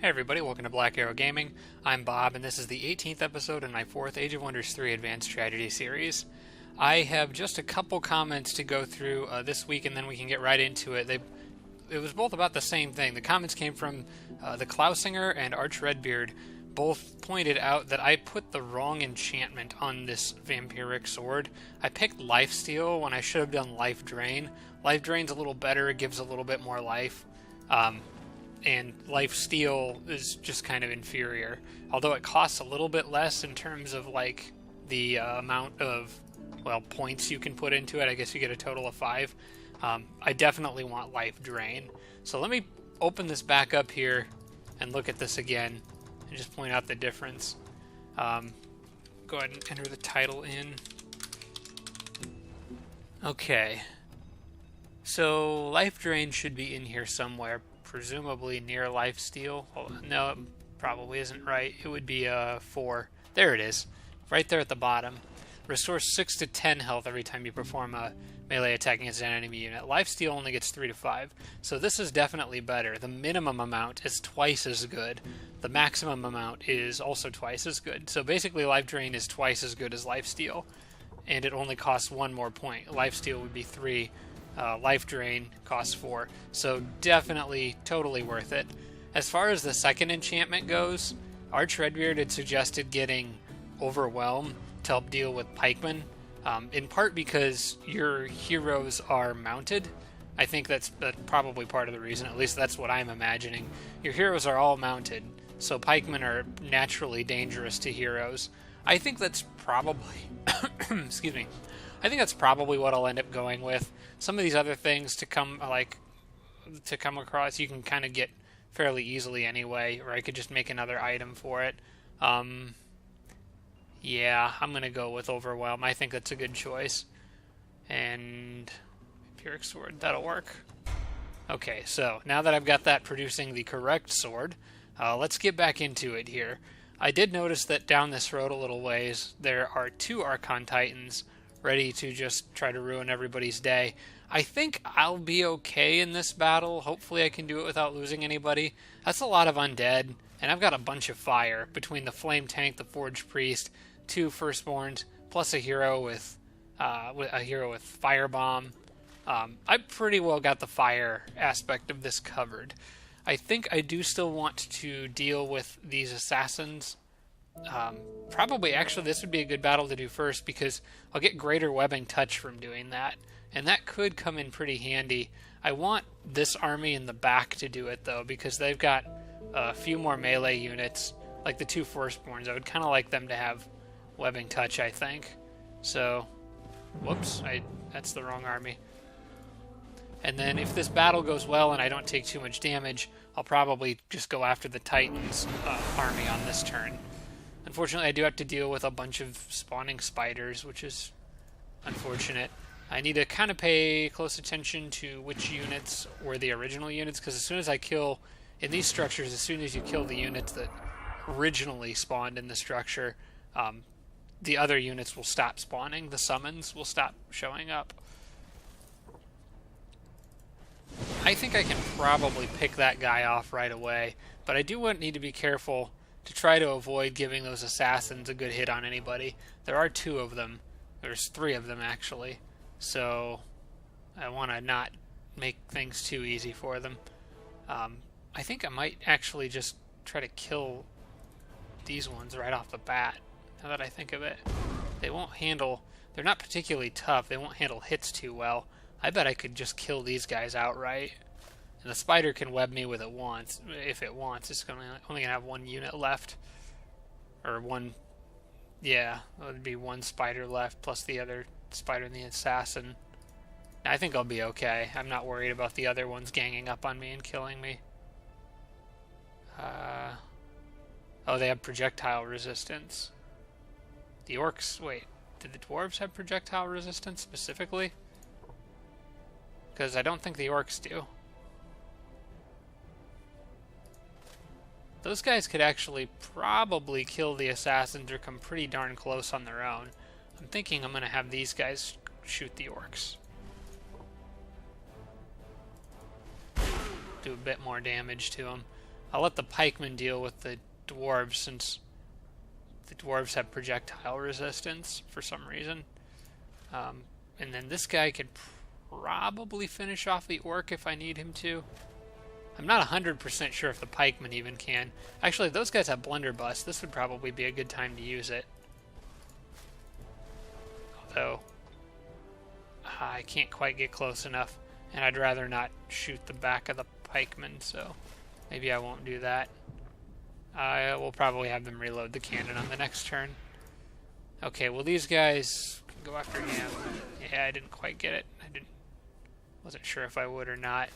Hey everybody, welcome to Black Arrow Gaming. I'm Bob, and this is the 18th episode in my 4th Age of Wonders 3 Advanced Strategy series. I have just a couple comments to go through this week, and then we can get right into it. It was both about the same thing. The comments came from the Klausinger and Arch Redbeard. Both pointed out that I put the wrong enchantment on this vampiric sword. I picked Lifesteal when I should have done Life Drain. Life Drain's a little better, it gives a little bit more life. And Life Steal is just kind of inferior. Although it costs a little bit less in terms of like the amount of, well, points you can put into it. I guess you get a total of 5. I definitely want Life Drain. So let me open this back up here and look at this again and just point out the difference. Go ahead and enter the title in. Okay. So Life Drain should be in here somewhere. Presumably near Lifesteal. Oh, no, it probably isn't right. It would be 4. There it is. Right there at the bottom. Restores 6 to 10 health every time you perform a melee attack against an enemy unit. Lifesteal only gets 3 to 5. So this is definitely better. The minimum amount is twice as good. The maximum amount is also twice as good. So basically Life Drain is twice as good as Lifesteal. And it only costs 1 more point. Lifesteal would be 3. Life Drain costs 4, so definitely totally worth it. As far as the second enchantment goes, Arch Redbeard had suggested getting Overwhelm to help deal with pikemen, in part because your heroes are mounted. I think that's probably part of the reason, at least that's what I'm imagining. Your heroes are all mounted, so pikemen are naturally dangerous to heroes. I think that's probably excuse me. I think that's probably what I'll end up going with. Some of these other things to come across, you can kind of get fairly easily anyway, or I could just make another item for it. Yeah, I'm going to go with Overwhelm. I think that's a good choice. And Vampiric Sword, that'll work. Okay, so now that I've got that producing the correct sword, let's get back into it here. I did notice that down this road a little ways, there are 2 Archon Titans ready to just try to ruin everybody's day. I think I'll be okay in this battle. Hopefully I can do it without losing anybody. That's a lot of undead, and I've got a bunch of fire between the Flame Tank, the Forged Priest, 2 Firstborns, plus a hero with Firebomb. I pretty well got the fire aspect of this covered. I think I do still want to deal with these assassins. Probably, actually, this would be a good battle to do first because I'll get greater webbing touch from doing that, and that could come in pretty handy. I want this army in the back to do it, though, because they've got a few more melee units, like the 2 Firstborns. I would kind of like them to have webbing touch, I think. So, whoops, that's the wrong army. And then if this battle goes well and I don't take too much damage, I'll probably just go after the Titans army on this turn. Unfortunately, I do have to deal with a bunch of spawning spiders, which is unfortunate. I need to kind of pay close attention to which units were the original units, because as soon as I kill, in these structures, as soon as you kill the units that originally spawned in the structure, the other units will stop spawning. The summons will stop showing up. I think I can probably pick that guy off right away, but I do need to be careful to try to avoid giving those assassins a good hit on anybody. There are 2 of them. There's 3 of them, actually. So I want to not make things too easy for them. I think I might actually just try to kill these ones right off the bat, now that I think of it. They're not particularly tough. They won't handle hits too well. I bet I could just kill these guys outright. And the spider can web me with it once. If it wants, it's only going to have 1 unit left. Or 1... Yeah, it would be 1 spider left, plus the other spider and the assassin. I think I'll be okay. I'm not worried about the other ones ganging up on me and killing me. Oh, they have projectile resistance. The orcs... Wait, did the dwarves have projectile resistance specifically? Because I don't think the orcs do. Those guys could actually probably kill the assassins or come pretty darn close on their own. I'm thinking I'm going to have these guys shoot the orcs. Do a bit more damage to them. I'll let the pikemen deal with the dwarves, since the dwarves have projectile resistance for some reason. And then this guy could probably finish off the orc if I need him to. I'm not 100% sure if the pikemen even can. Actually, those guys have blunderbuss. This would probably be a good time to use it. Although, I can't quite get close enough, and I'd rather not shoot the back of the pikemen, so maybe I won't do that. I will probably have them reload the cannon on the next turn. Okay, well these guys can go after him. Yeah, I didn't quite get it. Wasn't sure if I would or not.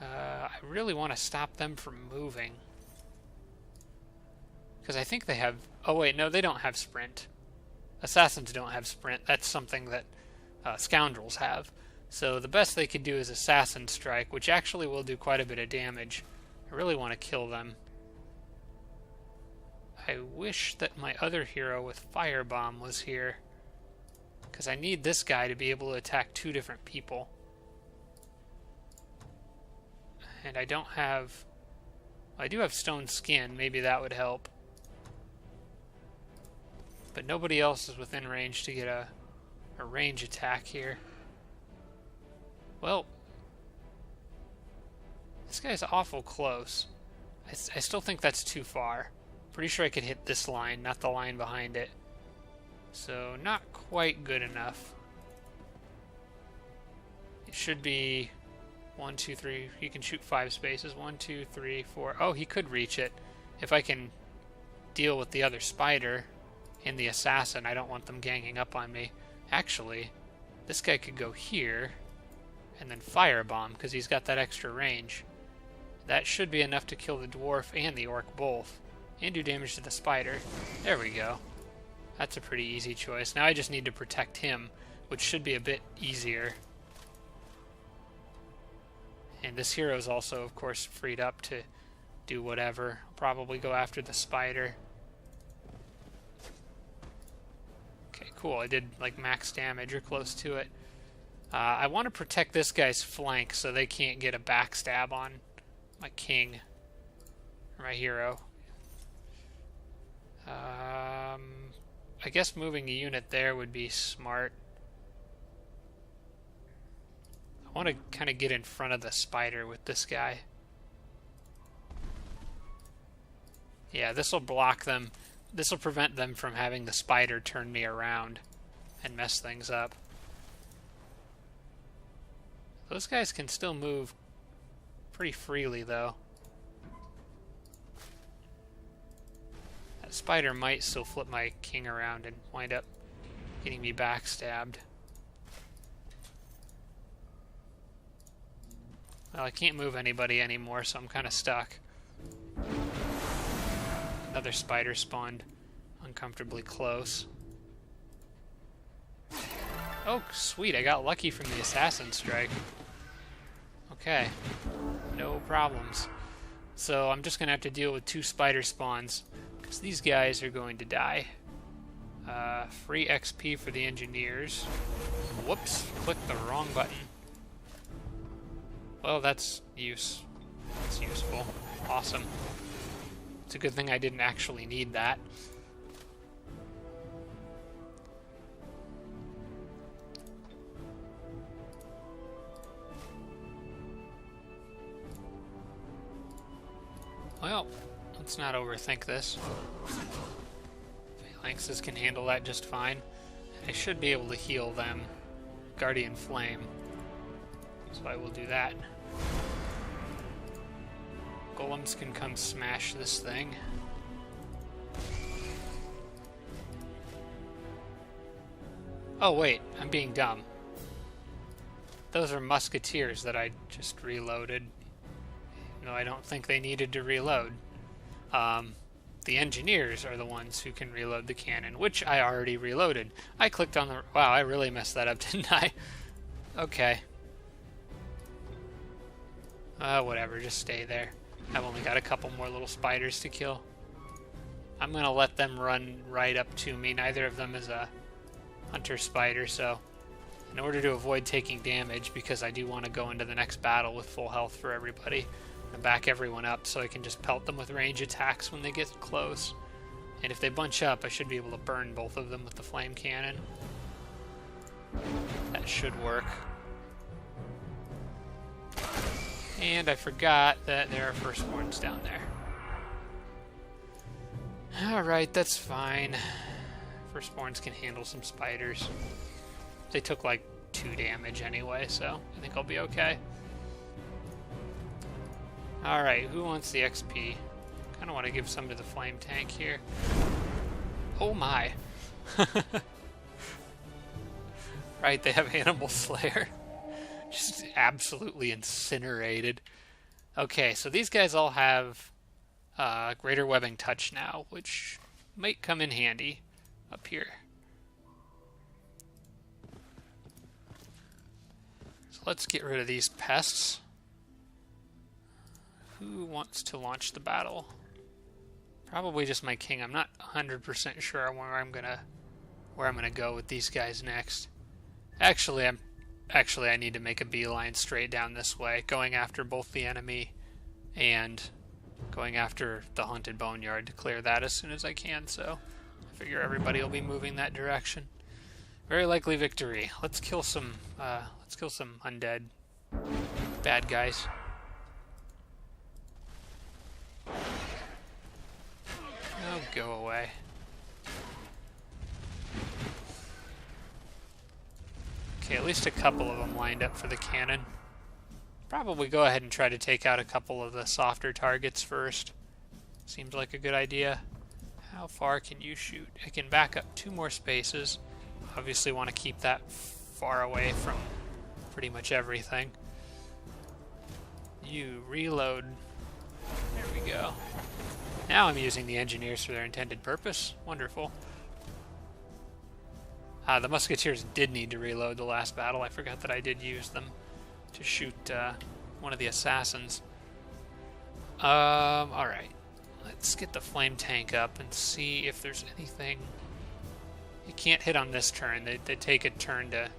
I really want to stop them from moving, because I think they have... Oh wait, no, they don't have sprint. Assassins don't have sprint. That's something that scoundrels have. So the best they could do is assassin strike, which actually will do quite a bit of damage. I really want to kill them. I wish that my other hero with firebomb was here, because I need this guy to be able to attack two different people. And I don't have... I do have stone skin. Maybe that would help. But nobody else is within range to get a range attack here. Well, this guy's awful close. I still think that's too far. Pretty sure I could hit this line, not the line behind it. So, not quite good enough. It should be 1, 2, 3. He can shoot 5 spaces. 1, 2, 3, 4. Oh, he could reach it. If I can deal with the other spider and the assassin, I don't want them ganging up on me. Actually, this guy could go here and then firebomb, because he's got that extra range. That should be enough to kill the dwarf and the orc both, and do damage to the spider. There we go. That's a pretty easy choice. Now I just need to protect him, which should be a bit easier. And this hero is also, of course, freed up to do whatever. I'll probably go after the spider. Okay, cool. I did like max damage or close to it. I want to protect this guy's flank so they can't get a backstab on my king, or my hero. I guess moving a unit there would be smart. I want to kind of get in front of the spider with this guy. Yeah, this will block them. This will prevent them from having the spider turn me around and mess things up. Those guys can still move pretty freely, though. That spider might still flip my king around and wind up getting me backstabbed. Well, I can't move anybody anymore, so I'm kind of stuck. Another spider spawned uncomfortably close. Oh, sweet, I got lucky from the assassin strike. Okay, no problems. So I'm just going to have to deal with 2 spider spawns, because these guys are going to die. Free XP for the engineers. Whoops, clicked the wrong button. Well, that's useful. Awesome. It's a good thing I didn't actually need that. Well, let's not overthink this. Phalanxes can handle that just fine. I should be able to heal them. Guardian Flame. So I will do that. Golems can come smash this thing. Oh wait, I'm being dumb. Those are musketeers that I just reloaded. No, I don't think they needed to reload. The engineers are the ones who can reload the cannon, which I already reloaded. I clicked on the... Wow, I really messed that up, didn't I? Okay. Whatever, just stay there. I've only got a couple more little spiders to kill. I'm going to let them run right up to me. Neither of them is a hunter spider, so in order to avoid taking damage, because I do want to go into the next battle with full health for everybody, and back everyone up so I can just pelt them with range attacks when they get close. And if they bunch up, I should be able to burn both of them with the flame cannon. That should work. And I forgot that there are firstborns down there. Alright, that's fine. Firstborns can handle some spiders. They took like 2 damage anyway, so I think I'll be okay. Alright, who wants the XP? Kind of want to give some to the flame tank here. Oh my. Right, they have Animal Slayer. Just absolutely incinerated. Okay, so these guys all have greater webbing touch now, which might come in handy up here. So let's get rid of these pests. Who wants to launch the battle? Probably just my king. I'm not 100% sure where I'm gonna go with these guys next. Actually, I need to make a beeline straight down this way, going after both the enemy and going after the haunted boneyard to clear that as soon as I can. So I figure everybody will be moving that direction. Very likely victory. Let's kill some undead bad guys. Oh, go away. Okay, at least a couple of them lined up for the cannon. Probably go ahead and try to take out a couple of the softer targets first. Seems like a good idea. How far can you shoot? I can back up 2 more spaces. Obviously want to keep that far away from pretty much everything. You reload. There we go. Now I'm using the engineers for their intended purpose. Wonderful. The musketeers did need to reload the last battle. I forgot that I did use them to shoot one of the assassins. Alright. Let's get the flame tank up and see if there's anything. You can't hit on this turn. They take a turn to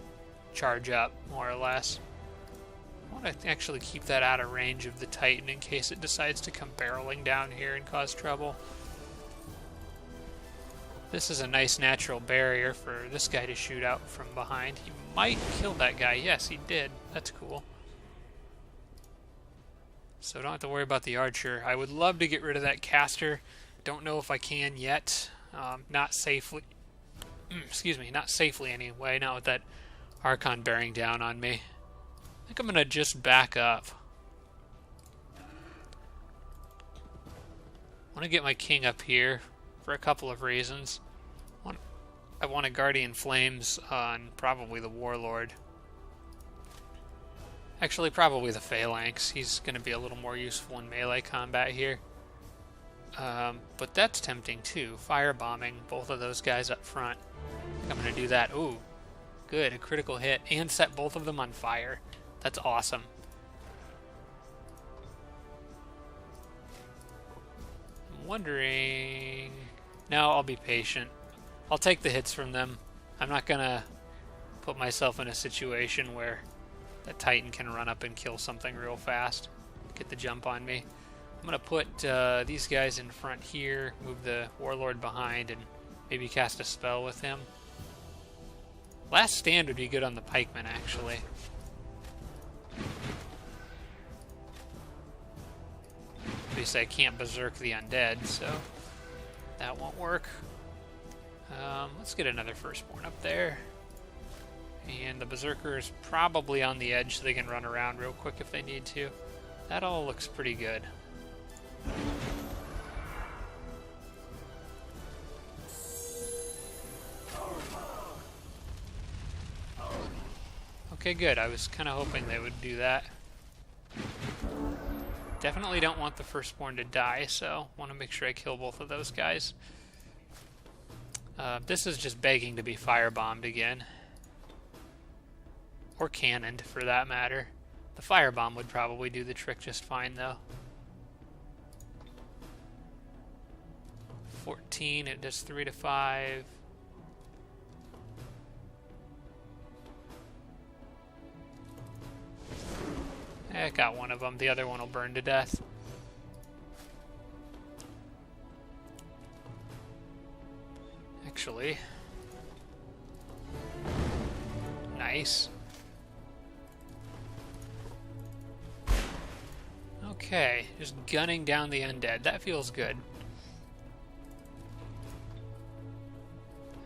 charge up, more or less. I want to actually keep that out of range of the Titan in case it decides to come barreling down here and cause trouble. This is a nice natural barrier for this guy to shoot out from behind. He might kill that guy. Yes, he did. That's cool. So don't have to worry about the archer. I would love to get rid of that caster. Don't know if I can yet. Not safely. Excuse me, not safely anyway, not with that Archon bearing down on me. I think I'm going to just back up. I want to get my king up here for a couple of reasons. I want a Guardian Flames on probably the Warlord. Actually, probably the Phalanx. He's going to be a little more useful in melee combat here. But that's tempting too. Firebombing both of those guys up front. I'm going to do that. Ooh, good. A critical hit. And set both of them on fire. That's awesome. I'm wondering... No, I'll be patient. I'll take the hits from them. I'm not going to put myself in a situation where that Titan can run up and kill something real fast. Get the jump on me. I'm going to put these guys in front here, move the Warlord behind, and maybe cast a spell with him. Last Stand would be good on the pikemen, actually. Obviously, I can't berserk the undead, so that won't work. Let's get another firstborn up there. And the berserker is probably on the edge, so they can run around real quick if they need to. That all looks pretty good. Okay, good. I was kind of hoping they would do that. Definitely don't want the firstborn to die, so want to make sure I kill both of those guys. This is just begging to be firebombed again. Or cannoned, for that matter. The firebomb would probably do the trick just fine, though. 14, it does 3 to 5. Okay, I got one of them. The other one will burn to death. Actually. Nice. Okay, just gunning down the undead. That feels good.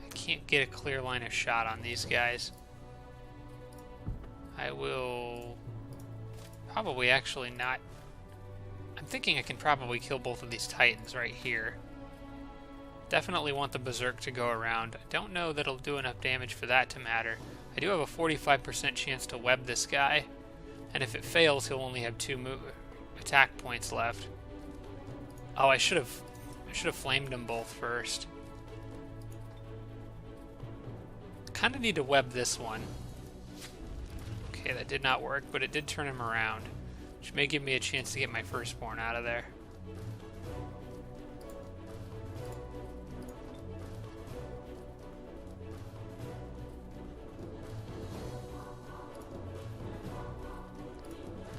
I can't get a clear line of shot on these guys. I will probably actually not... I'm thinking I can probably kill both of these titans right here. Definitely want the berserk to go around. I don't know that it'll do enough damage for that to matter. I do have a 45% chance to web this guy, and if it fails, he'll only have 2 attack points left. Oh, I should have flamed them both first. Kind of need to web this one. Okay, that did not work, but it did turn him around, which may give me a chance to get my firstborn out of there.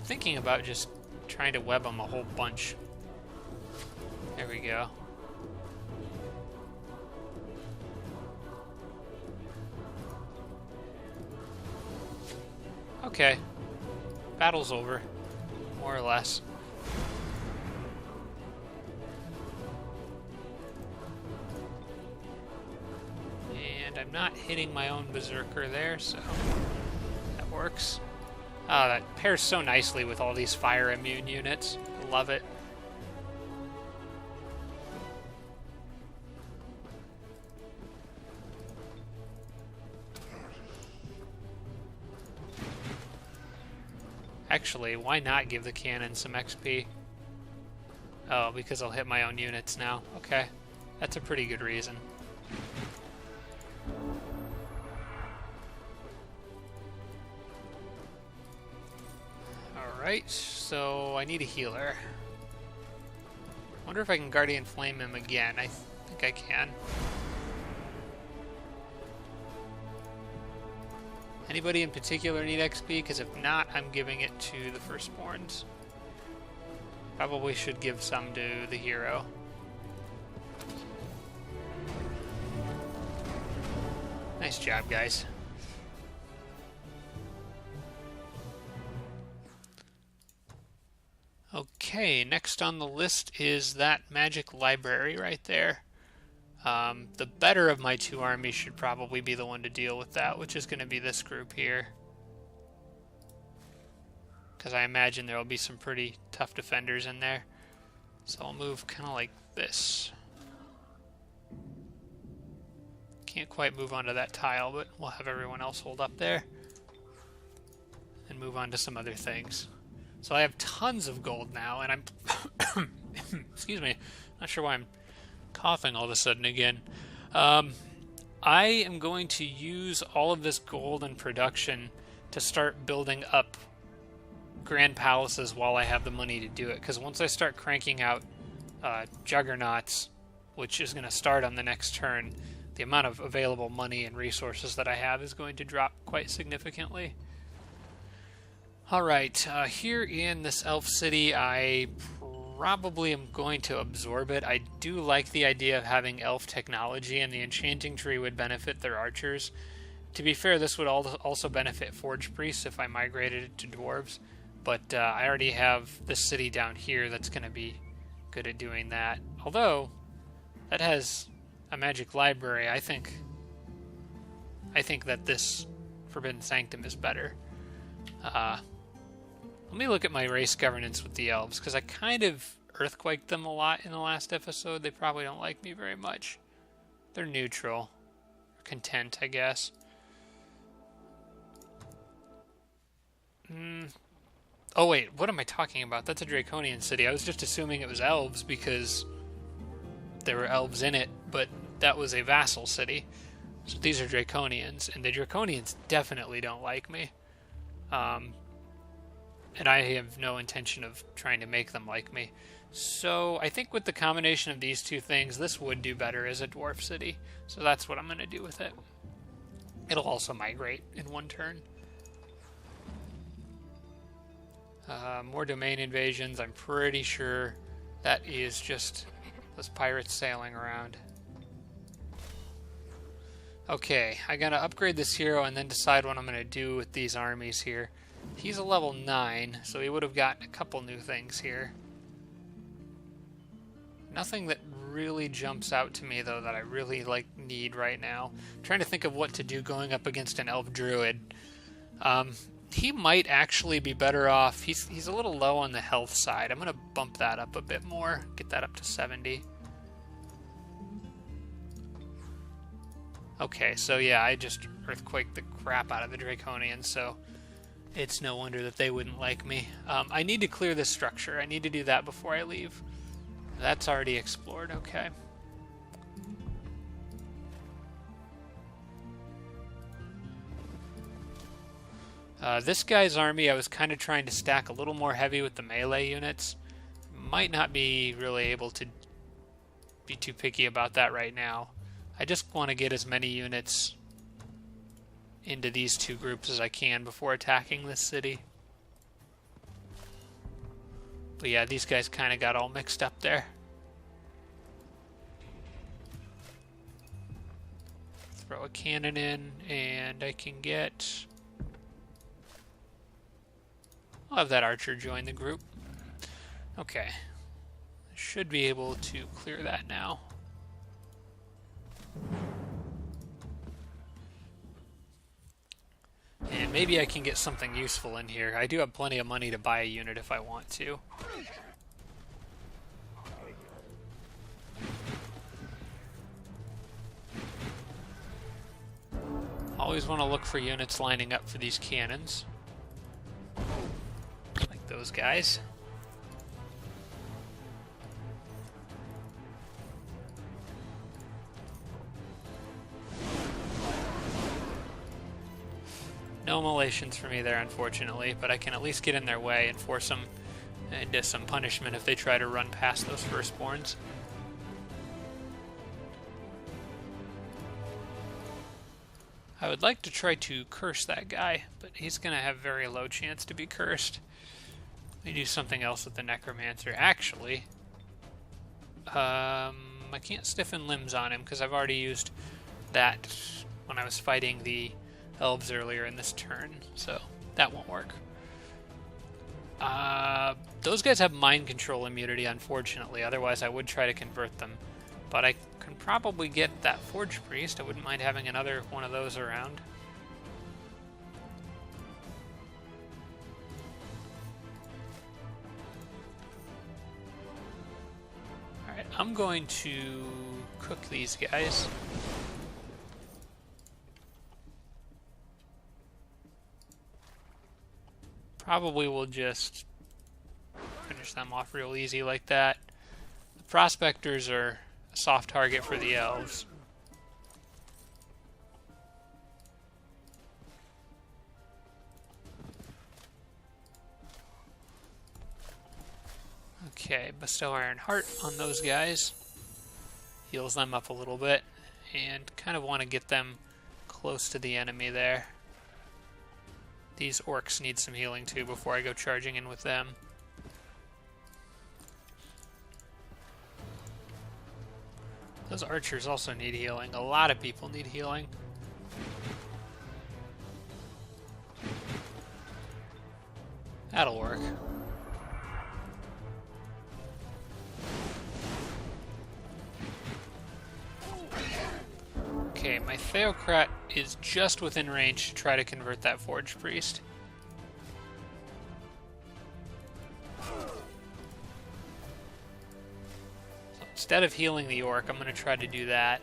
Thinking about just trying to web them a whole bunch. There we go. Okay. Battle's over. More or less. And I'm not hitting my own berserker there, so that works. Oh, that pairs so nicely with all these fire immune units. I love it. Actually, why not give the cannon some XP? Oh, because I'll hit my own units now. Okay, that's a pretty good reason. Alright, so I need a healer. Wonder if I can Guardian Flame him again. I think I can. Anybody in particular need XP? Because if not, I'm giving it to the firstborns. Probably should give some to the hero. Nice job, guys. Okay, next on the list is that magic library right there. The better of my 2 armies should probably be the one to deal with that, which is going to be this group here. Because I imagine there will be some pretty tough defenders in there. So I'll move kind of like this. Can't quite move onto that tile, but we'll have everyone else hold up there. And move on to some other things. So I have tons of gold now, and I'm... excuse me, not sure why I'm coughing all of a sudden again. I am going to use all of this gold in production to start building up grand palaces while I have the money to do it, because once I start cranking out juggernauts, which is going to start on the next turn, the amount of available money and resources that I have is going to drop quite significantly. Alright, here in this elf city, I probably am going to absorb it. I do like the idea of having elf technology, and the enchanting tree would benefit their archers. To be fair, this would also benefit forge priests if I migrated it to dwarves, but I already have this city down here that's going to be good at doing that. Although, that has a magic library. I think that this Forbidden Sanctum is better. Let me look at my race governance with the elves, because I kind of earthquaked them a lot in the last episode. They probably don't like me very much. They're neutral. Content, I guess. Oh wait, what am I talking about? That's a Draconian city. I was just assuming it was elves because there were elves in it, but that was a vassal city. So these are Draconians, and the Draconians definitely don't like me. And I have no intention of trying to make them like me. So I think with the combination of these two things, this would do better as a dwarf city. So that's what I'm going to do with it. It'll also migrate in one turn. More domain invasions. I'm pretty sure that is just those pirates sailing around. Okay, I gotta upgrade this hero and then decide what I'm gonna do with these armies here. He's a level 9, so he would have gotten a couple new things here. Nothing that really jumps out to me, though, that I really need right now. I'm trying to think of what to do going up against an elf druid. He might actually be better off. He's a little low on the health side. I'm gonna bump that up a bit more, get that up to 70. Okay, so yeah, I just earthquaked the crap out of the Draconians, so it's no wonder that they wouldn't like me. I need to clear this structure. I need to do that before I leave. That's already explored, okay. This guy's army, I was kind of trying to stack a little more heavy with the melee units. Might not be really able to be too picky about that right now. I just want to get as many units into these two groups as I can before attacking this city. But yeah, these guys kind of got all mixed up there. Throw a cannon in, and I can get... I'll have that archer join the group. Okay. Should be able to clear that now. And maybe I can get something useful in here. I do have plenty of money to buy a unit if I want to. Always want to look for units lining up for these cannons. Like those guys. No molations for me there, unfortunately, but I can at least get in their way and force them into some punishment if they try to run past those firstborns. I would like to try to curse that guy, but he's going to have very low chance to be cursed. Let me do something else with the Necromancer. Actually, I can't stiffen limbs on him because I've already used that when I was fighting the elves earlier in this turn, so that won't work. Those guys have mind control immunity, unfortunately, otherwise I would try to convert them. But I can probably get that Forge Priest. I wouldn't mind having another one of those around. Alright, I'm going to cook these guys. Probably will just finish them off real easy like that. The Prospectors are a soft target for the elves. Okay, bestow Iron Heart on those guys. Heals them up a little bit. And kind of want to get them close to the enemy there. These orcs need some healing too before I go charging in with them. Those archers also need healing. A lot of people need healing. That'll work. Okay, my Theocrat is just within range to try to convert that Forge Priest. So instead of healing the Orc, I'm going to try to do that.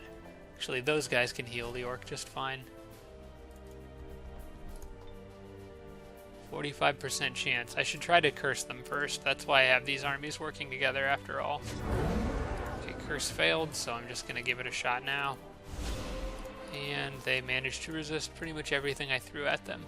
Actually, those guys can heal the Orc just fine. 45% chance. I should try to curse them first. That's why I have these armies working together after all. Okay, curse failed, so I'm just going to give it a shot now. And they managed to resist pretty much everything I threw at them.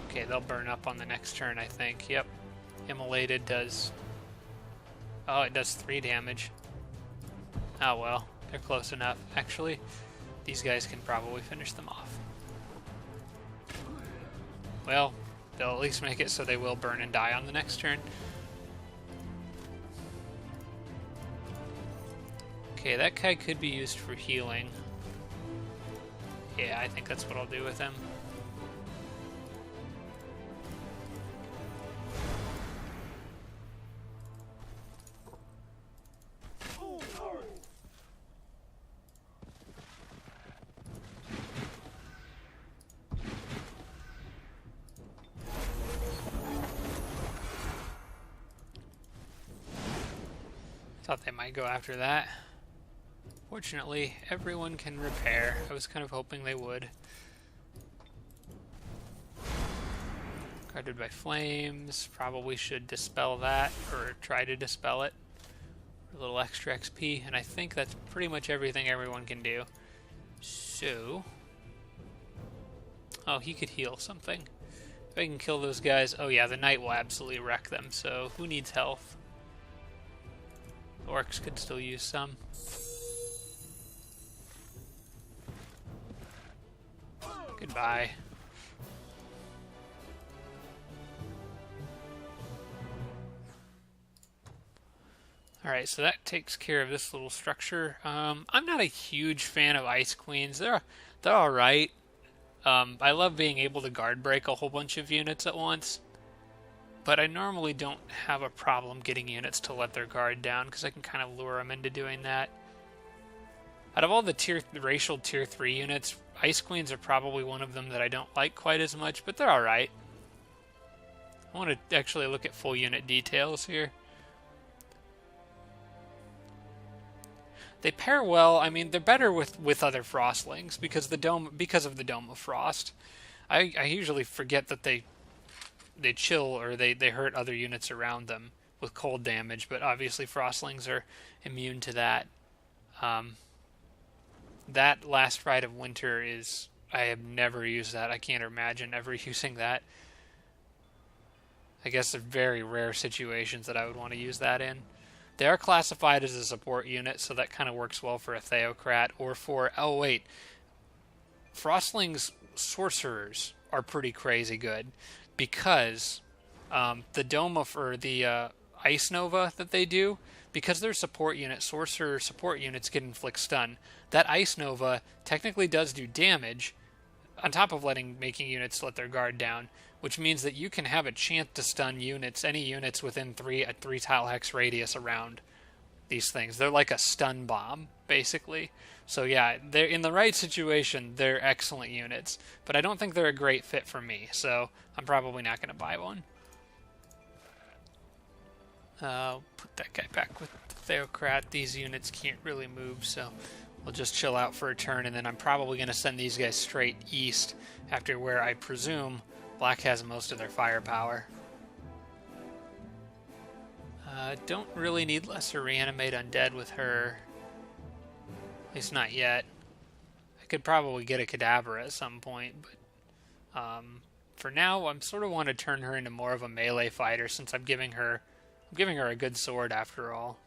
Okay, they'll burn up on the next turn, I think. Yep. Immolated does... Oh, it does 3 damage. Oh well, they're close enough. Actually, these guys can probably finish them off. Well, they'll at least make it so they will burn and die on the next turn. Okay, that guy could be used for healing. Yeah, I think that's what I'll do with him. Thought they might go after that. Fortunately, everyone can repair. I was kind of hoping they would. Guarded by flames. Probably should dispel that, or try to dispel it. A little extra XP, and I think that's pretty much everything everyone can do. So... Oh, he could heal something. If I can kill those guys... Oh yeah, the knight will absolutely wreck them, so who needs health? Orcs could still use some. Goodbye. Alright, so that takes care of this little structure. I'm not a huge fan of Ice Queens. They're alright. I love being able to guard break a whole bunch of units at once. But I normally don't have a problem getting units to let their guard down, because I can kind of lure them into doing that. Out of all the racial tier 3 units, Ice Queens are probably one of them that I don't like quite as much, but they're alright. I want to actually look at full unit details here. They pair well. I mean, they're better with other Frostlings because of the Dome of Frost. I usually forget that they chill or they hurt other units around them with cold damage, but obviously Frostlings are immune to that. That Last Rite of Winter is... I have never used that. I can't imagine ever using that. I guess they're very rare situations that I would want to use that in. They are classified as a support unit, so that kind of works well for a Theocrat or for... Oh, wait. Frostlings Sorcerers are pretty crazy good. Because the the Ice Nova that they do, because they're support units, sorcerer support units can inflict stun. That Ice Nova technically does do damage, on top of making units let their guard down, which means that you can have a chance to stun units, any units within a 3 tile hex radius around these things. They're like a stun bomb, basically. So yeah, they're in the right situation, they're excellent units, but I don't think they're a great fit for me, so I'm probably not going to buy one. Put that guy back with the Theocrat. These units can't really move, so we'll just chill out for a turn, and then I'm probably going to send these guys straight east after where I presume Black has most of their firepower. Don't really need Lesser Reanimate Undead with her. At least not yet. I could probably get a Cadaver at some point, but for now, I'm sort of want to turn her into more of a melee fighter since I'm giving her a good sword after all.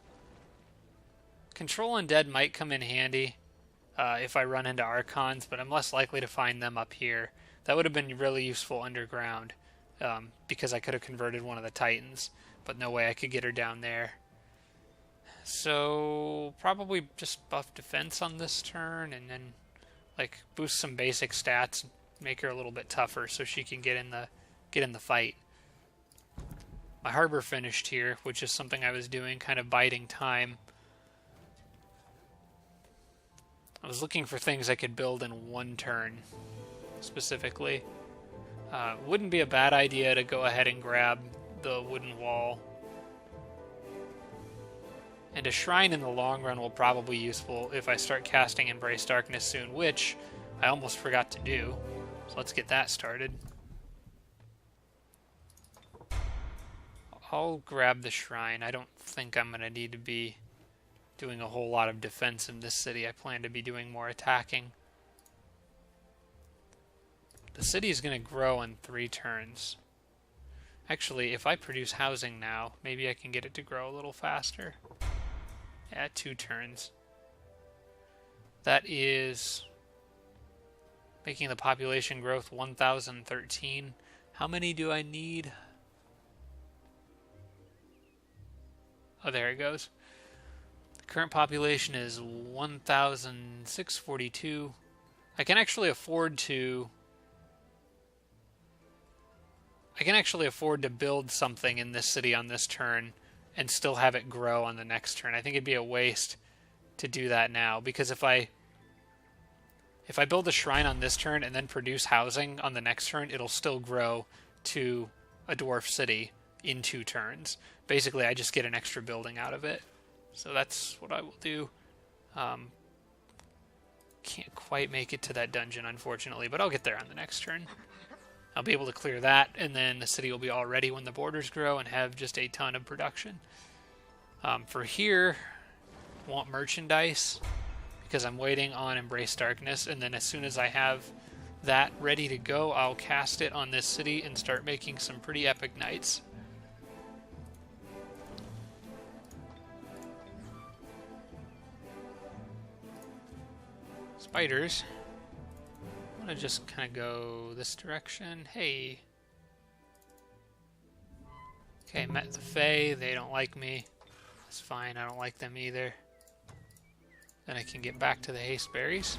Control Undead might come in handy if I run into Archons, but I'm less likely to find them up here. That would have been really useful underground because I could have converted one of the Titans, but no way I could get her down there. So probably just buff defense on this turn and then like boost some basic stats, make her a little bit tougher so she can get in the fight. My harbor finished here, which is something I was doing, kind of biding time. I was looking for things I could build in one turn, specifically. Wouldn't be a bad idea to go ahead and grab the wooden wall. And a shrine in the long run will probably be useful if I start casting Embrace Darkness soon, which I almost forgot to do. So let's get that started. I'll grab the shrine. I don't think I'm going to need to be doing a whole lot of defense in this city. I plan to be doing more attacking. The city is going to grow in 3 turns. Actually, if I produce housing now, maybe I can get it to grow a little faster. Yeah, 2 turns. That is making the population growth 1,013. How many do I need? Oh, there it goes. The current population is 1,642. I can actually afford to build something in this city on this turn and still have it grow on the next turn. I think it'd be a waste to do that now, because if I build a shrine on this turn and then produce housing on the next turn, it'll still grow to a dwarf city in 2 turns. Basically, I just get an extra building out of it. So that's what I will do. Can't quite make it to that dungeon, unfortunately, but I'll get there on the next turn. I'll be able to clear that, and then the city will be all ready when the borders grow and have just a ton of production. For here, I want merchandise, because I'm waiting on Embrace Darkness, and then as soon as I have that ready to go, I'll cast it on this city and start making some pretty epic knights. Spiders. I'm going to just kind of go this direction. Hey. Okay, met the Fae. They don't like me. That's fine. I don't like them either. Then I can get back to the haste berries.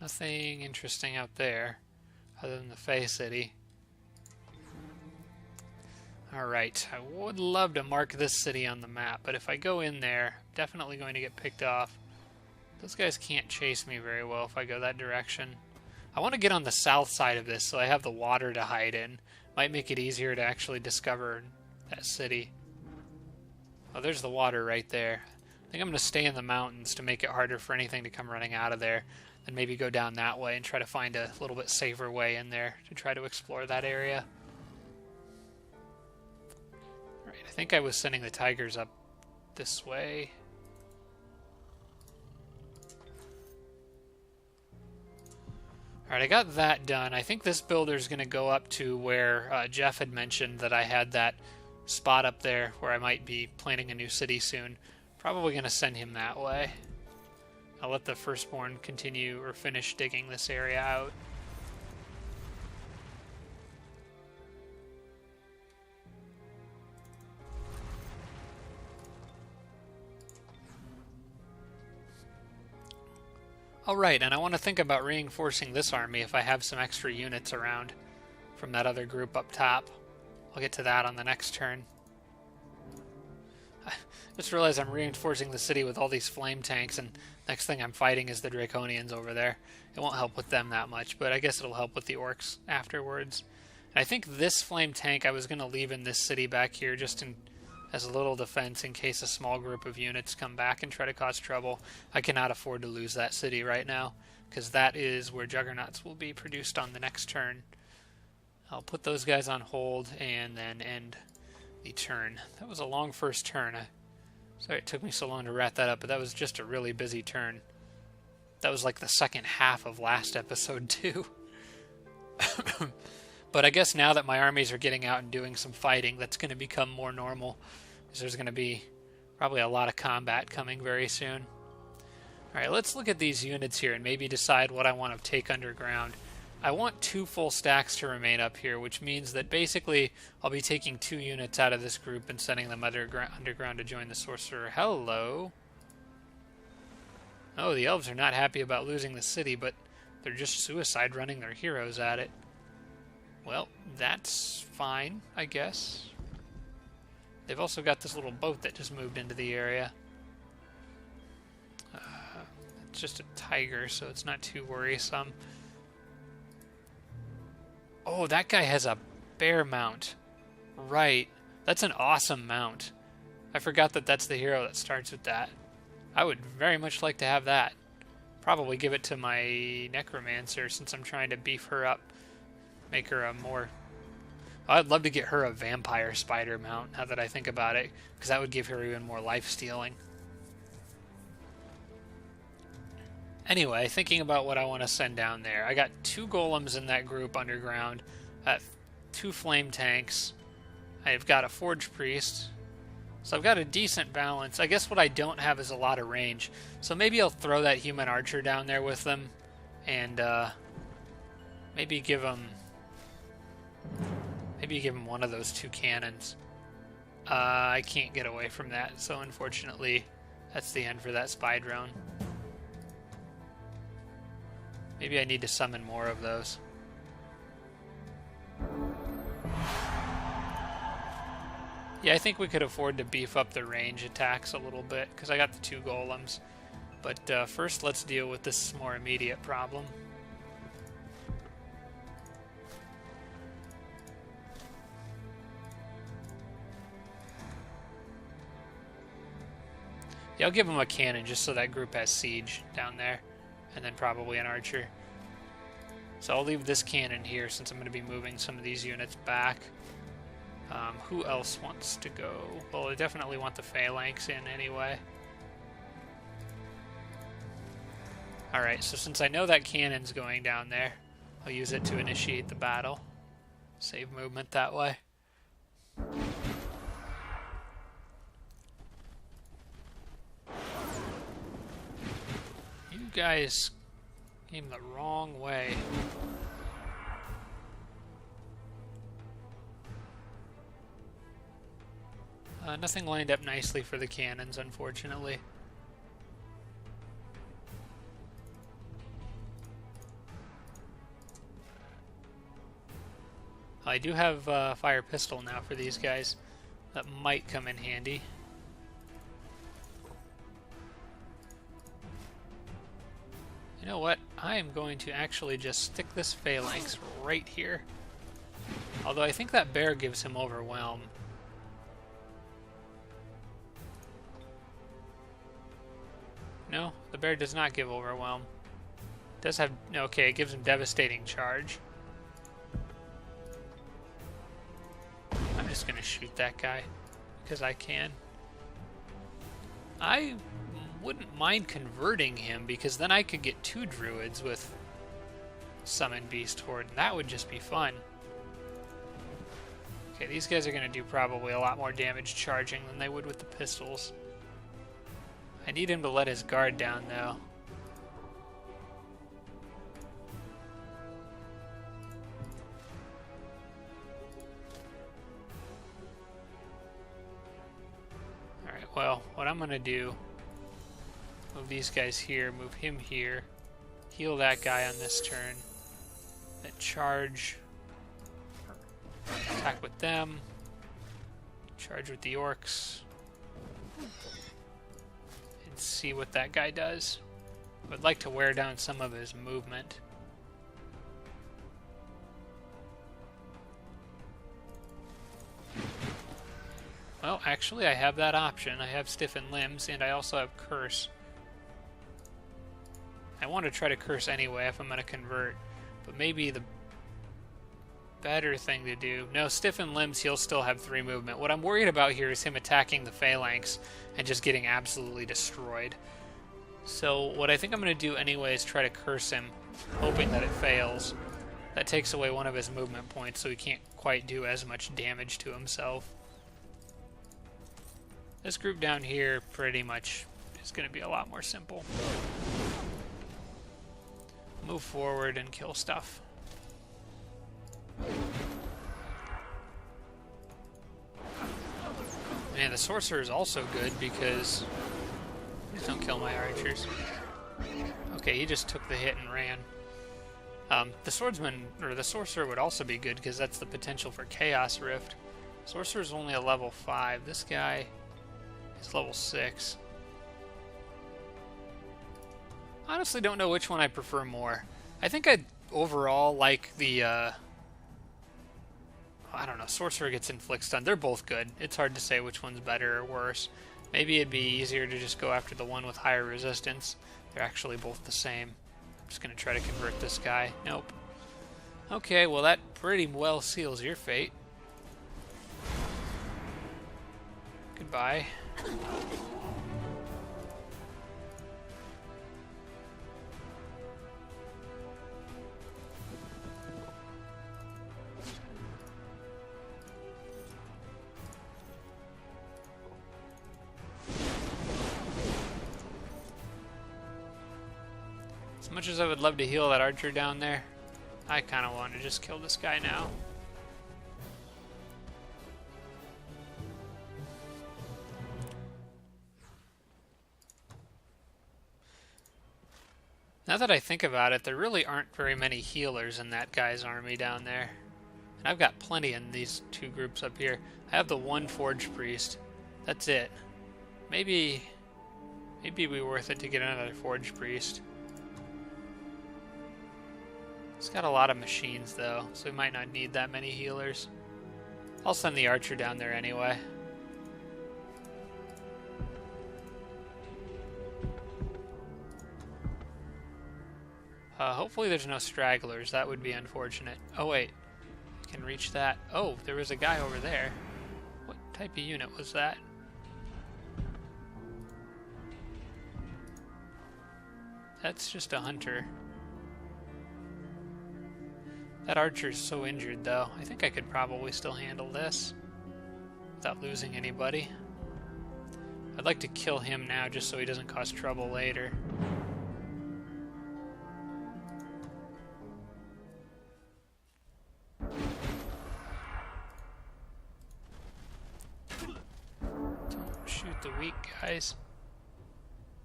Nothing interesting out there other than the Fae City. Alright, I would love to mark this city on the map, but if I go in there, I'm definitely going to get picked off. Those guys can't chase me very well if I go that direction. I want to get on the south side of this so I have the water to hide in. Might make it easier to actually discover that city. Oh, there's the water right there. I think I'm going to stay in the mountains to make it harder for anything to come running out of there. And maybe go down that way and try to find a little bit safer way in there to try to explore that area. Alright, I think I was sending the tigers up this way. Alright, I got that done. I think this builder's going to go up to where Jeff had mentioned that I had that spot up there where I might be planning a new city soon. Probably going to send him that way. I'll let the firstborn continue or finish digging this area out. Alright, and I want to think about reinforcing this army if I have some extra units around from that other group up top. I'll get to that on the next turn. I just realized I'm reinforcing the city with all these flame tanks, and next thing I'm fighting is the Draconians over there. It won't help with them that much, but I guess it'll help with the orcs afterwards. And I think this flame tank I was going to leave in this city back here just as a little defense in case a small group of units come back and try to cause trouble. I cannot afford to lose that city right now, because that is where Juggernauts will be produced on the next turn. I'll put those guys on hold and then end the turn. That was a long first turn. Sorry it took me so long to wrap that up, but that was just a really busy turn. That was like the second half of last episode too. But I guess now that my armies are getting out and doing some fighting, that's going to become more normal, because there's going to be probably a lot of combat coming very soon. Alright, let's look at these units here and maybe decide what I want to take underground. I want 2 full stacks to remain up here, which means that basically I'll be taking 2 units out of this group and sending them underground to join the sorcerer. Hello. Oh, the elves are not happy about losing the city, but they're just suicide running their heroes at it. Well, that's fine, I guess. They've also got this little boat that just moved into the area. It's just a tiger, so it's not too worrisome. Oh, that guy has a bear mount. Right. That's an awesome mount. I forgot that that's the hero that starts with that. I would very much like to have that. Probably give it to my necromancer since I'm trying to beef her up. Make her a more... I'd love to get her a vampire spider mount, now that I think about it, because that would give her even more life stealing. Anyway, thinking about what I want to send down there. I got 2 golems in that group underground, 2 flame tanks. I've got a forge priest. So I've got a decent balance. I guess what I don't have is a lot of range. So maybe I'll throw that human archer down there with them, and maybe give him one of those 2 cannons. I can't get away from that, so unfortunately that's the end for that spy drone. Maybe I need to summon more of those. Yeah, I think we could afford to beef up the range attacks a little bit, because I got the 2 golems. But first, let's deal with this more immediate problem. Yeah, I'll give them a cannon just so that group has siege down there, and then probably an archer. So I'll leave this cannon here since I'm going to be moving some of these units back. Who else wants to go? Well, I definitely want the phalanx in anyway. Alright, so since I know that cannon's going down there, I'll use it to initiate the battle. Save movement that way. You guys came the wrong way. Nothing lined up nicely for the cannons, unfortunately. I do have fire pistol now for these guys. That might come in handy. You know what? I am going to actually just stick this phalanx right here. Although I think that bear gives him overwhelm. No, the bear does not give overwhelm. It does have... Okay, it gives him devastating charge. I'm just going to shoot that guy, because I can. I wouldn't mind converting him, because then I could get 2 druids with Summon Beast Horde, and that would just be fun. Okay, these guys are going to do probably a lot more damage charging than they would with the pistols. I need him to let his guard down, though. Alright, well, what I'm going to do, move these guys here, move him here, heal that guy on this turn, then charge, attack with them, charge with the orcs, see what that guy does. I would like to wear down some of his movement. Well, actually, I have that option. I have stiffened limbs, and I also have curse. I want to try to curse anyway if I'm going to convert, but maybe the better thing to do... No, stiffened limbs, he'll still have 3 movement. What I'm worried about here is him attacking the phalanx and just getting absolutely destroyed. So what I think I'm going to do anyway is try to curse him, hoping that it fails. That takes away one of his movement points, so he can't quite do as much damage to himself. This group down here pretty much is going to be a lot more simple. Move forward and kill stuff. Man, the sorcerer is also good because... Please don't kill my archers. Okay, he just took the hit and ran. The swordsman, or the sorcerer would also be good because that's the potential for Chaos Rift. Sorcerer's only a level 5. This guy is level 6. Honestly don't know which one I prefer more. I think I overall like the... I don't know, Sorcerer gets inflict stun. They're both good. It's hard to say which one's better or worse. Maybe it'd be easier to just go after the one with higher resistance. They're actually both the same. I'm just going to try to convert this guy. Nope. Okay, well that pretty well seals your fate. Goodbye. As much as I would love to heal that archer down there, I kind of want to just kill this guy now. Now that I think about it, there really aren't very many healers in that guy's army down there. And I've got plenty in these two groups up here. I have the one Forge Priest. That's it. Maybe it'd be worth it to get another Forge Priest. It's got a lot of machines though, so we might not need that many healers. I'll send the archer down there anyway. Hopefully there's no stragglers. That would be unfortunate. Oh wait, I can reach that. Oh, there was a guy over there. What type of unit was that? That's just a hunter. That archer's so injured though. I think I could probably still handle this without losing anybody. I'd like to kill him now just so he doesn't cause trouble later. The weak guys.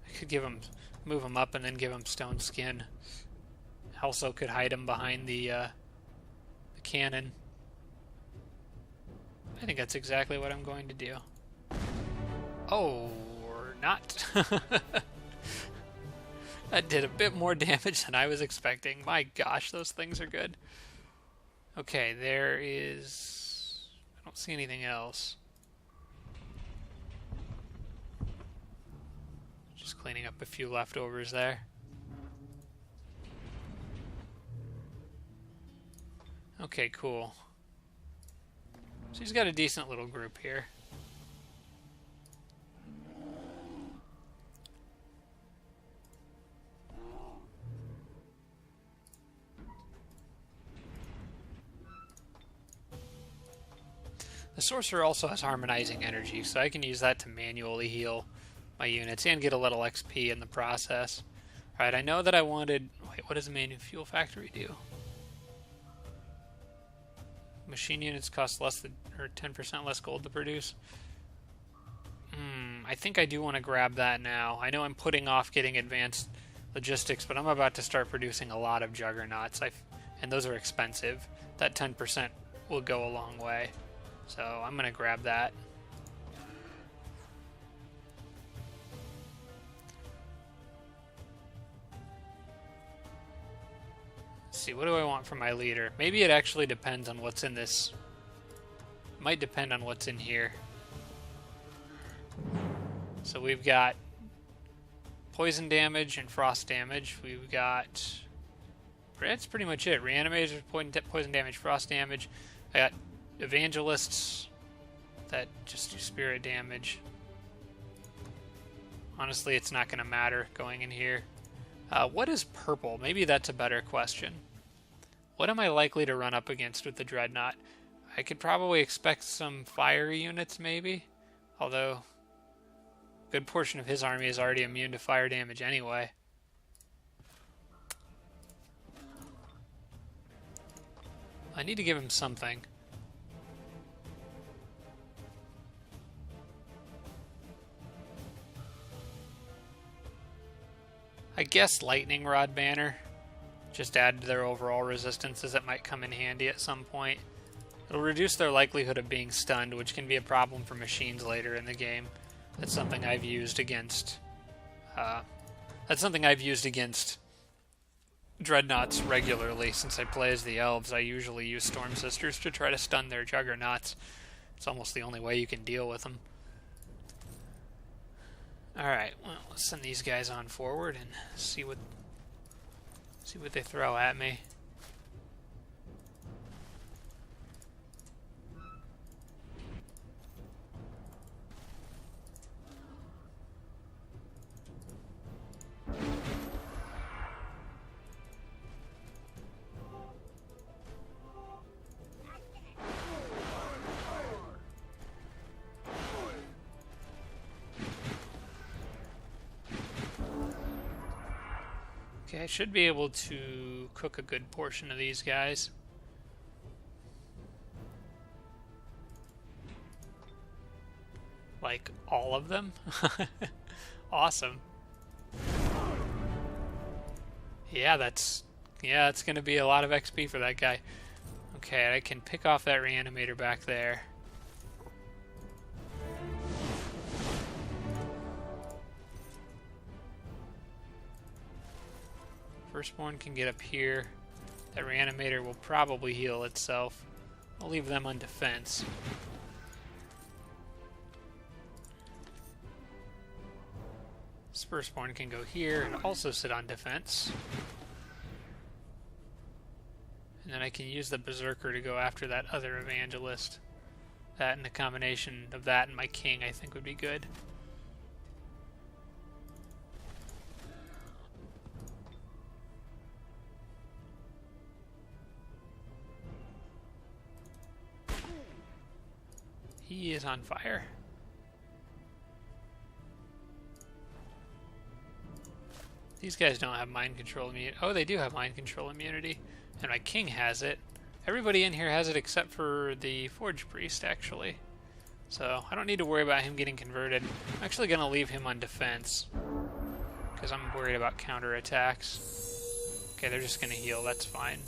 I could move him up and then give him stone skin. Also could hide him behind the cannon. I think that's exactly what I'm going to do. Oh, or not. That did a bit more damage than I was expecting. My gosh, those things are good. Okay, there is... I don't see anything else. Just cleaning up a few leftovers there. Okay, cool. So he's got a decent little group here. The sorcerer also has harmonizing energy, so I can use that to manually heal my units and get a little XP in the process. Alright, I know that I wanted... Wait, what does the main fuel factory do? Machine units cost less than, or 10% less gold to produce. I think I do want to grab that now. I know I'm putting off getting advanced logistics, but I'm about to start producing a lot of juggernauts, and those are expensive. That 10% will go a long way. So I'm going to grab that. Let's see, what do I want from my leader? Maybe it actually depends on what's in this. It might depend on what's in here. So we've got poison damage and frost damage. We've got... That's pretty much it. Reanimators, poison damage, frost damage. I got evangelists that just do spirit damage. Honestly, it's not going to matter going in here. What is purple? Maybe that's a better question. What am I likely to run up against with the Dreadnought? I could probably expect some fiery units, maybe. Although, a good portion of his army is already immune to fire damage anyway. I need to give him something. I guess Lightning Rod Banner. Just add to their overall resistances. It might come in handy at some point. It'll reduce their likelihood of being stunned, which can be a problem for machines later in the game. That's something I've used against... Dreadnoughts regularly. Since I play as the Elves, I usually use Storm Sisters to try to stun their Juggernauts. It's almost the only way you can deal with them. Alright, well, let's send these guys on forward and see what they throw at me. Okay, I should be able to cook a good portion of these guys. Like, all of them? Awesome. Yeah, it's gonna be a lot of XP for that guy. Okay, I can pick off that reanimator back there. Firstborn can get up here. That reanimator will probably heal itself. I'll leave them on defense. This firstborn can go here and also sit on defense. And then I can use the berserker to go after that other evangelist. That and a combination of that and my king I think would be good. He is on fire. These guys don't have mind control immunity. Oh, they do have mind control immunity. And my king has it. Everybody in here has it except for the Forge Priest, actually. So I don't need to worry about him getting converted. I'm actually going to leave him on defense, because I'm worried about counterattacks. Okay, they're just going to heal. That's fine.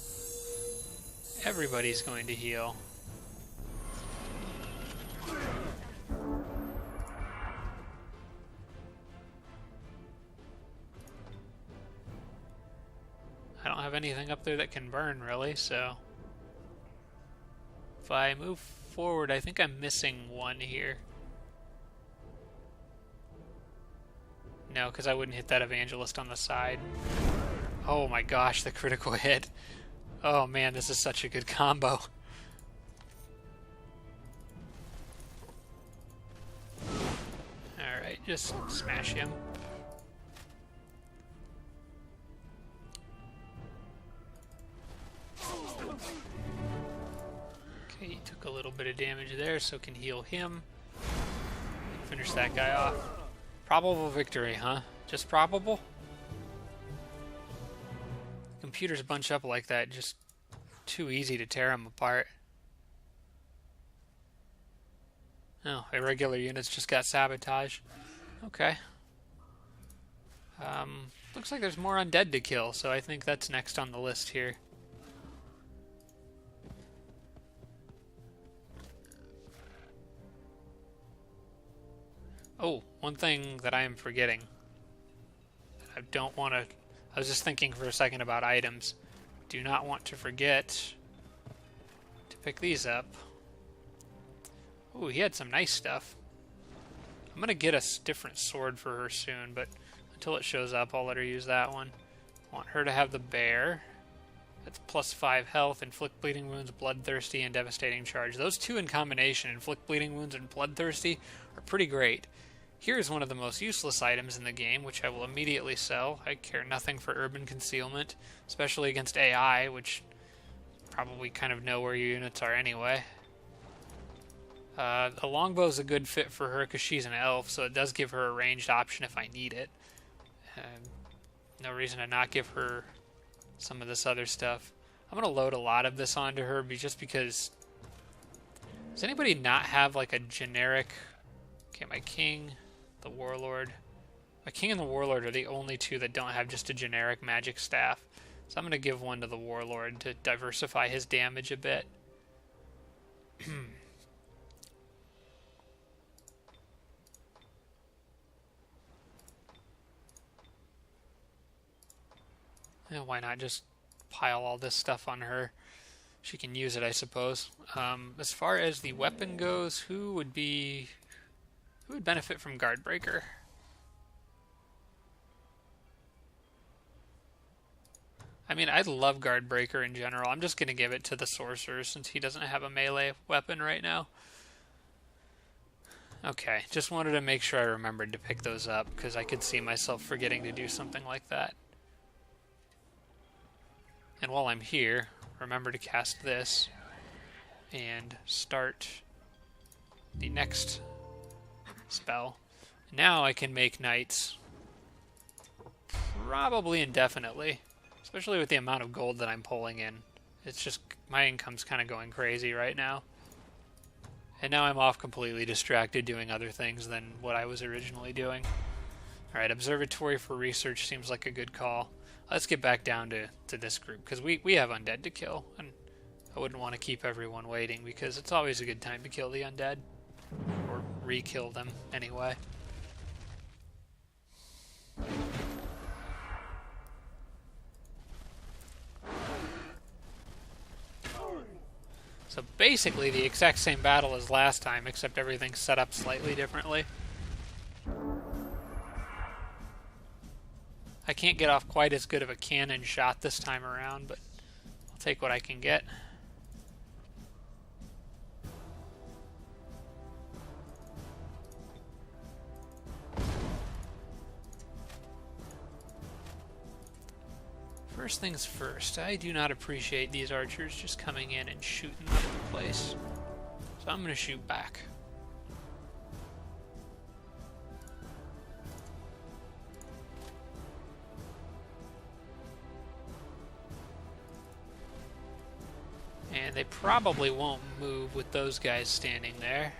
Everybody's going to heal. I don't have anything up there that can burn, really, so... If I move forward, I think I'm missing one here. No, because I wouldn't hit that evangelist on the side. Oh my gosh, the critical hit. Oh man, this is such a good combo. Alright, just smash him. Okay, he took a little bit of damage there, so can heal him. Finish that guy off. Probable victory, huh? Just probable? Computers bunch up like that, just too easy to tear them apart. Oh, irregular units just got sabotaged. Okay. Looks like there's more undead to kill, so I think that's next on the list here. Oh, one thing that I am forgetting. I don't want to... I was just thinking for a second about items. Do not want to forget to pick these up. Ooh, he had some nice stuff. I'm going to get a different sword for her soon, but until it shows up, I'll let her use that one. I want her to have the bear. That's plus 5 health, inflict bleeding wounds, bloodthirsty, and devastating charge. Those two in combination, inflict bleeding wounds and bloodthirsty, are pretty great. Here's one of the most useless items in the game, which I will immediately sell. I care nothing for urban concealment, especially against AI, which probably kind of know where your units are anyway. A longbow is a good fit for her because she's an elf, so it does give her a ranged option if I need it. No reason to not give her some of this other stuff. I'm going to load a lot of this onto her just because... Does anybody not have like a generic... Okay, my king, the warlord. My king and the warlord are the only two that don't have just a generic magic staff. So I'm going to give one to the warlord to diversify his damage a bit. Yeah, why not just pile all this stuff on her? She can use it, I suppose. As far as the weapon goes, who would benefit from Guardbreaker? I mean, I love Guardbreaker in general. I'm just going to give it to the sorcerer since he doesn't have a melee weapon right now. Okay, just wanted to make sure I remembered to pick those up because I could see myself forgetting to do something like that. And while I'm here, remember to cast this and start the next spell. Now I can make knights probably indefinitely. Especially with the amount of gold that I'm pulling in. It's just, my income's kind of going crazy right now. And now I'm off completely distracted doing other things than what I was originally doing. Alright, observatory for research seems like a good call. Let's get back down to this group, because we have undead to kill. And I wouldn't want to keep everyone waiting, because it's always a good time to kill the undead. Or re-kill them, anyway. So basically the exact same battle as last time, except everything's set up slightly differently. I can't get off quite as good of a cannon shot this time around, but I'll take what I can get. First things first, I do not appreciate these archers just coming in and shooting up the place. So I'm going to shoot back. And they probably won't move with those guys standing there.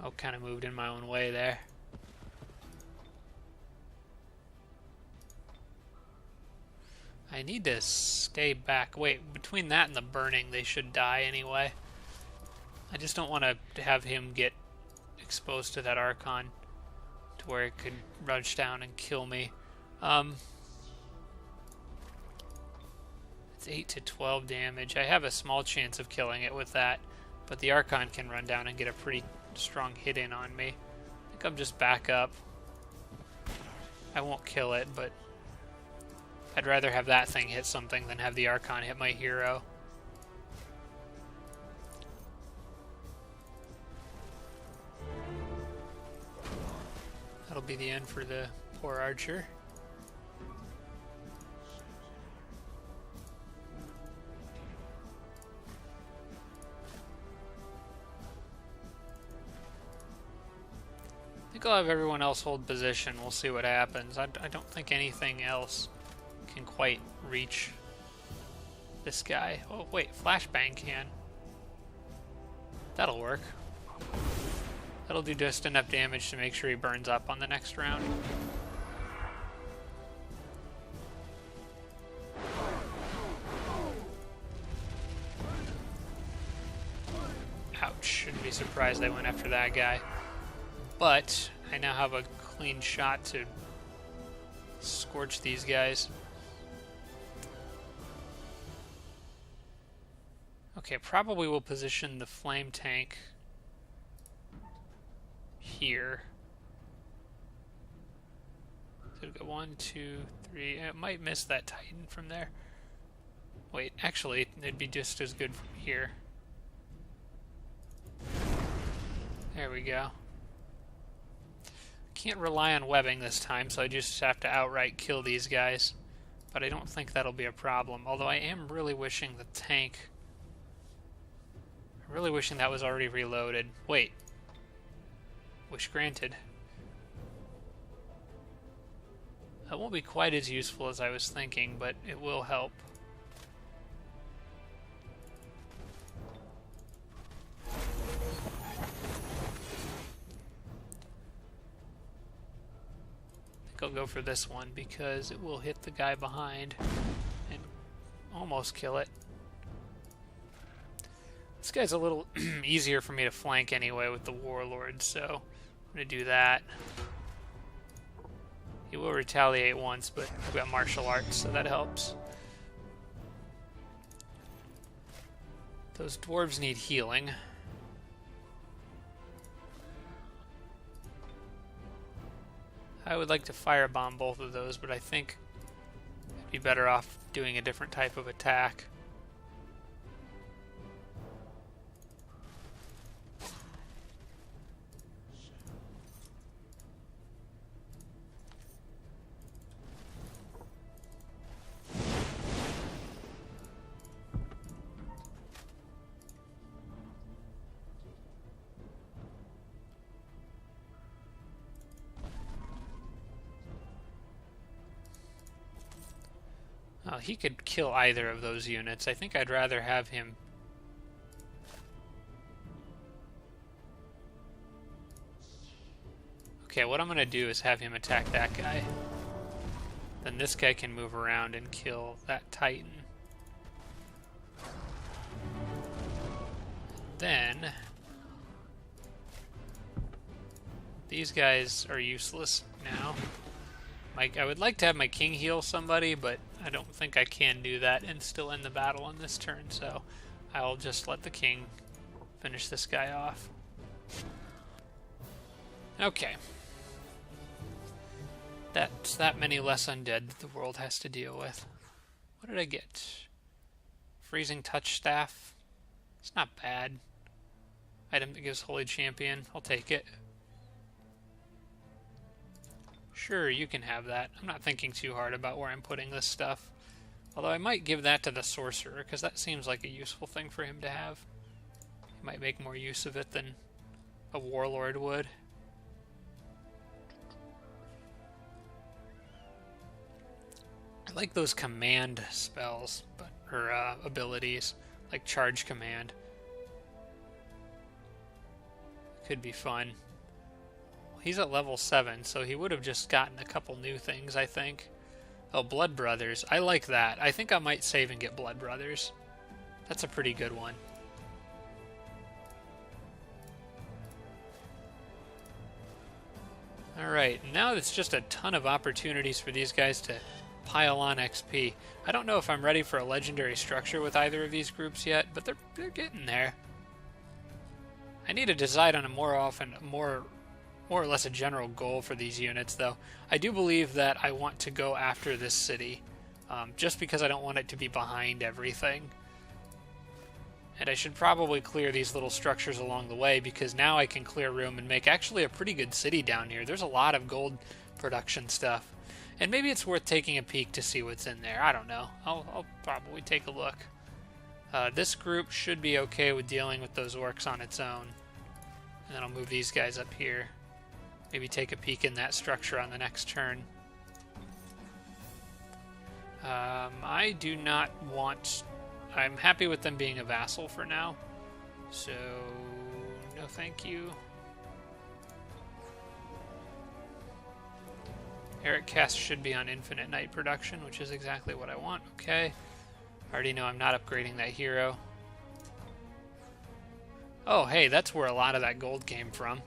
Oh, kind of moved in my own way there. I need to stay back. Wait, between that and the burning, they should die anyway. I just don't want to have him get exposed to that Archon to where it could rush down and kill me. It's 8 to 12 damage. I have a small chance of killing it with that, but the Archon can run down and get a pretty strong hit in on me. I think I'm just back up. I won't kill it, but I'd rather have that thing hit something than have the Archon hit my hero. That'll be the end for the poor archer. I think I'll have everyone else hold position. We'll see what happens. I don't think anything else can quite reach this guy. Oh, wait, flashbang can. That'll work. That'll do just enough damage to make sure he burns up on the next round. Ouch. Shouldn't be surprised they went after that guy. But I now have a clean shot to scorch these guys. Okay, probably we'll position the flame tank here. So we've got 1, 2, 3. It might miss that Titan from there. Wait, actually, it'd be just as good from here. There we go. Can't rely on webbing this time, so I just have to outright kill these guys. But I don't think that'll be a problem. Although I am really wishing the tank... I'm really wishing that was already reloaded. Wait. Wish granted. That won't be quite as useful as I was thinking, but it will help. I'll go for this one because it will hit the guy behind and almost kill it. This guy's a little easier for me to flank anyway with the Warlord, so I'm going to do that. He will retaliate once, but I've got martial arts, so that helps. Those dwarves need healing. I would like to firebomb both of those, but I think I'd be better off doing a different type of attack. He could kill either of those units. I think I'd rather have him... Okay, what I'm going to do is have him attack that guy. Then this guy can move around and kill that Titan. Then... these guys are useless now. I would like to have my king heal somebody, but I don't think I can do that and still end the battle on this turn, so I'll just let the king finish this guy off. Okay. That's that many less undead that the world has to deal with. What did I get? Freezing touch staff. It's not bad. Item that gives Holy Champion. I'll take it. Sure, you can have that. I'm not thinking too hard about where I'm putting this stuff. Although I might give that to the Sorcerer, because that seems like a useful thing for him to have. He might make more use of it than a Warlord would. I like those command spells, or abilities, like Charge Command. Could be fun. He's at level 7, so he would have just gotten a couple new things, I think. Oh, Blood Brothers. I like that. I think I might save and get Blood Brothers. That's a pretty good one. Alright, now it's just a ton of opportunities for these guys to pile on XP. I don't know if I'm ready for a legendary structure with either of these groups yet, but they're getting there. I need to decide on a more or less a general goal for these units, though. I do believe that I want to go after this city, just because I don't want it to be behind everything. And I should probably clear these little structures along the way, because now I can clear room and make actually a pretty good city down here. There's a lot of gold production stuff. And maybe it's worth taking a peek to see what's in there. I don't know. I'll probably take a look. This group should be okay with dealing with those orcs on its own. And then I'll move these guys up here. Maybe take a peek in that structure on the next turn. I do not want... I'm happy with them being a vassal for now. So, no thank you. Eric Cast should be on Infinite Night production, which is exactly what I want. Okay. I already know I'm not upgrading that hero. Oh, hey, that's where a lot of that gold came from.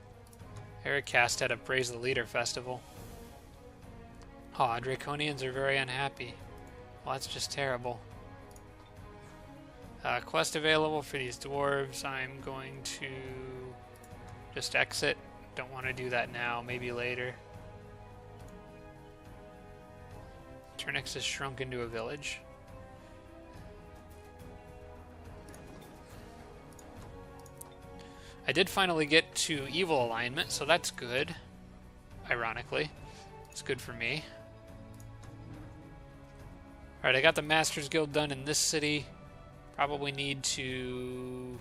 Eric Cast had a Praise the Leader festival. Aw, Draconians are very unhappy. Well, that's just terrible. Quest available for these dwarves. I'm going to just exit. Don't want to do that now, maybe later. Turnix is shrunk into a village. I did finally get to evil alignment, so that's good. Ironically. It's good for me. Alright, I got the Masters Guild done in this city. Probably need to...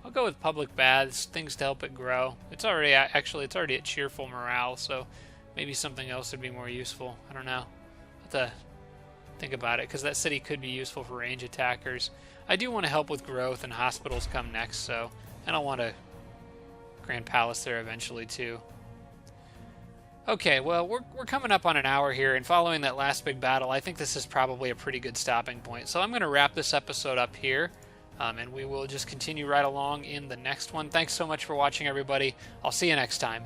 I'll go with public baths, things to help it grow. It's already, actually, it's already at cheerful morale, so maybe something else would be more useful. I don't know. I'll have to think about it, because that city could be useful for range attackers. I do want to help with growth, and hospitals come next, so... And I want a Grand Palace there eventually, too. Okay, well, we're coming up on an hour here, and following that last big battle, I think this is probably a pretty good stopping point. So I'm going to wrap this episode up here, and we will just continue right along in the next one. Thanks so much for watching, everybody. I'll see you next time.